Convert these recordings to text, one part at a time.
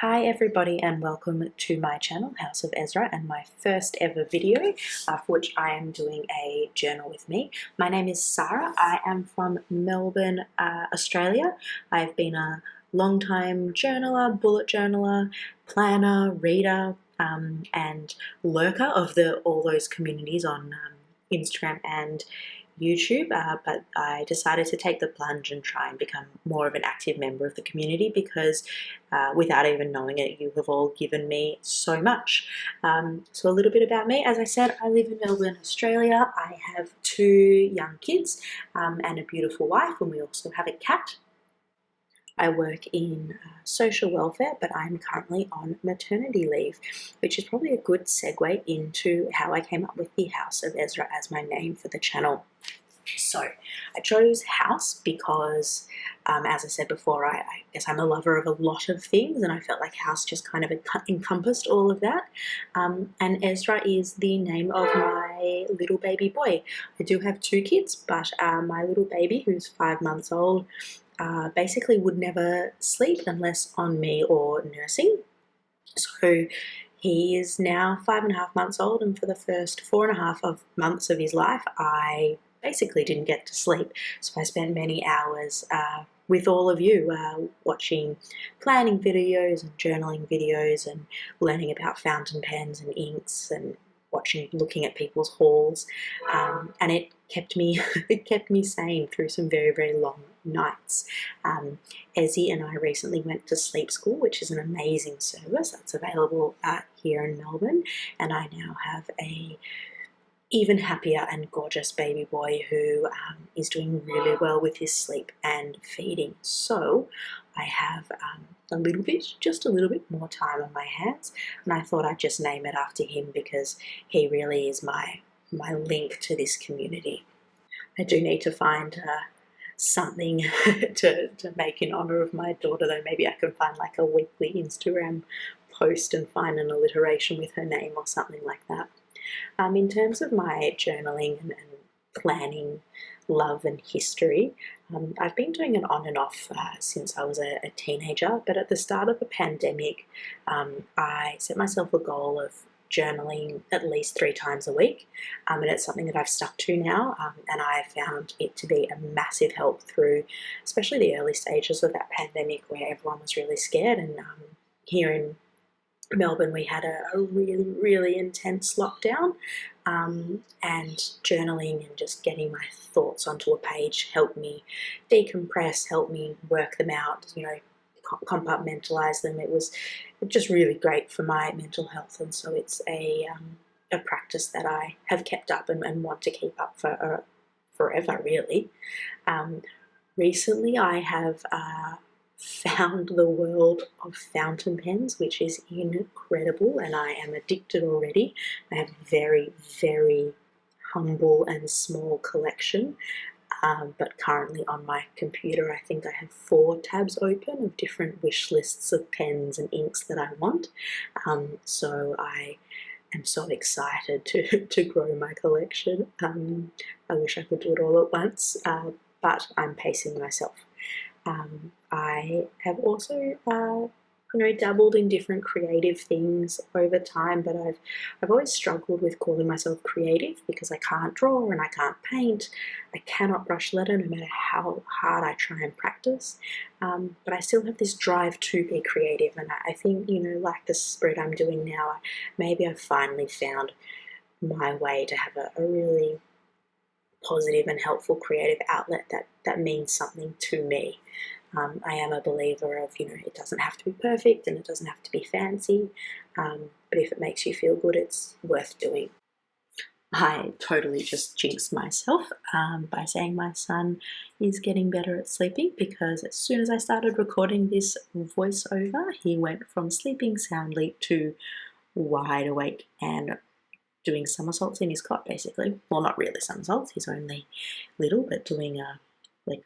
Hi everybody and welcome to my channel House of Ezra and my first ever video for which I am doing a journal with me. My name is Sarah. I am from Melbourne, Australia. I've been a long-time journaler, bullet journaler, planner, reader and lurker of all those communities on Instagram and YouTube, but I decided to take the plunge and try and become more of an active member of the community because without even knowing it, you have all given me so much. So a little bit about me. As I said, I live in Melbourne, Australia. I have two young kids and a beautiful wife, and we also have a cat. I work in social welfare, but I'm currently on maternity leave, which is probably a good segue into how I came up with the House of Ezra as my name for the channel. So I chose house because, as I said before, I guess I'm a lover of a lot of things, and I felt like house just kind of encompassed all of that. And Ezra is the name of my little baby boy. I do have two kids, but my little baby, who's 5 months old, basically would never sleep unless on me or nursing. So he is now 5.5 months old, and for the first 4.5 months of his life, I basically didn't get to sleep. So I spent many hours with all of you watching planning videos and journaling videos and learning about fountain pens and inks and looking at people's hauls, and it kept me sane through some very, very long nights. Ezzy and I recently went to Sleep School, which is an amazing service that's available here in Melbourne, and I now have a even happier and gorgeous baby boy who is doing really well with his sleep and feeding. So I have just a little bit more time on my hands, and I thought I'd just name it after him because he really is my link to this community. I do need to find something to make in honor of my daughter, though. Maybe I can find like a weekly Instagram post and find an alliteration with her name or something like that. In terms of my journaling and planning love and history, I've been doing it on and off since I was a teenager, but at the start of the pandemic, I set myself a goal of journaling at least 3 times a week, and it's something that I've stuck to now, and I found it to be a massive help through especially the early stages of that pandemic where everyone was really scared, and here in Melbourne we had a really, really intense lockdown, and journaling and just getting my thoughts onto a page helped me decompress, helped me work them out, compartmentalize them. It was just really great for my mental health, and so it's a practice that I have kept up and want to keep up for forever, really. Recently I have found the world of fountain pens, which is incredible, and I am addicted already. I have a very, very humble and small collection, but currently on my computer I think I have 4 tabs open of different wish lists of pens and inks that I want. So I am so excited to grow my collection. I wish I could do it all at once, but I'm pacing myself. I have also dabbled in different creative things over time, but I've always struggled with calling myself creative because I can't draw and I can't paint. I cannot brush letter no matter how hard I try and practice, but I still have this drive to be creative, and I think, like the spread I'm doing now, maybe I've finally found my way to have a really positive and helpful creative outlet that means something to me. I am a believer of, it doesn't have to be perfect and it doesn't have to be fancy, but if it makes you feel good, it's worth doing. I totally just jinxed myself by saying my son is getting better at sleeping, because as soon as I started recording this voiceover, he went from sleeping soundly to wide awake and doing somersaults in his cot, basically. Well, not really somersaults, he's only little, but doing like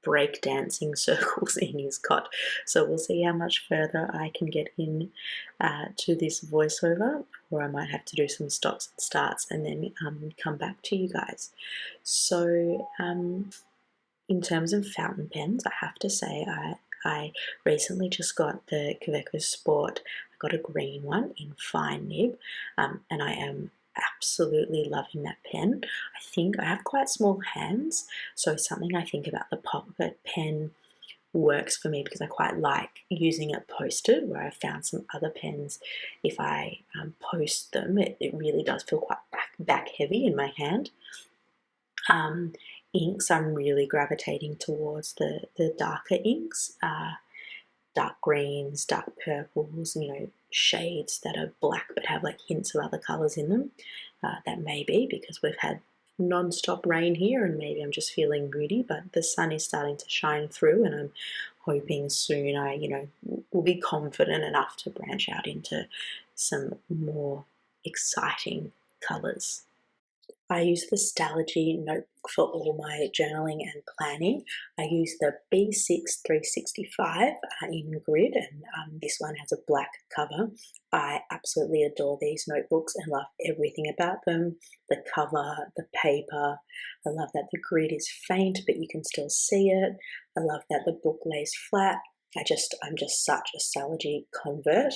break dancing circles in his cot. So we'll see how much further I can get in to this voiceover, or I might have to do some stops and starts and then come back to you guys. So in terms of fountain pens, I have to say I recently just got the Kaweco Sport. I got a green one in fine nib, and I am absolutely loving that pen. I think I have quite small hands, so something I think about the pocket pen works for me because I quite like using it posted, where I found some other pens, if I post them, it really does feel quite back heavy in my hand. Inks, I'm really gravitating towards the darker inks, dark greens, dark purples, shades that are black but have like hints of other colours in them. That may be because we've had non-stop rain here and maybe I'm just feeling moody, but the sun is starting to shine through and I'm hoping soon I will be confident enough to branch out into some more exciting colours. I use the Stalogy notebook for all my journaling and planning. I use the B6 365 in grid, and this one has a black cover. I absolutely adore these notebooks and love everything about them. The cover, the paper. I love that the grid is faint, but you can still see it. I love that the book lays flat. I'm just such a Stalogy convert.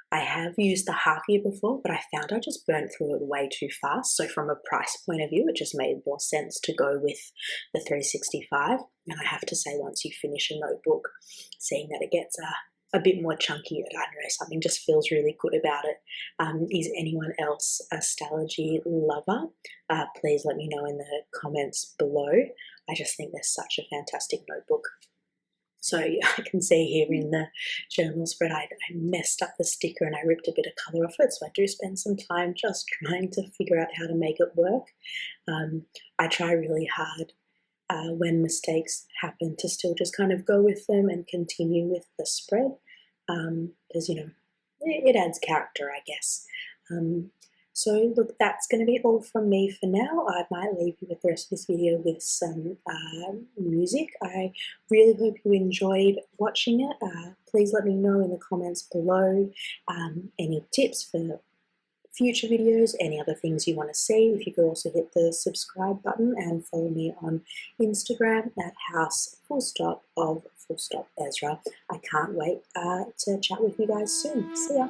I have used the half year before, but I found I just burnt through it way too fast. So from a price point of view, it just made more sense to go with the 365. And I have to say, once you finish a notebook, seeing that it gets a bit more chunky, I don't know, something just feels really good about it. Is anyone else a Stalogy lover? Please let me know in the comments below. I just think they're such a fantastic notebook. So I can see here in the journal spread, I messed up the sticker and I ripped a bit of colour off it. So I do spend some time just trying to figure out how to make it work. I try really hard when mistakes happen to still just kind of go with them and continue with the spread because, it adds character, I guess. So look, that's going to be all from me for now. I might leave you with the rest of this video with some music. I really hope you enjoyed watching it. Please let me know in the comments below any tips for future videos, any other things you want to see. If you could also hit the subscribe button and follow me on Instagram at house_of_Ezra. I can't wait to chat with you guys soon. See ya.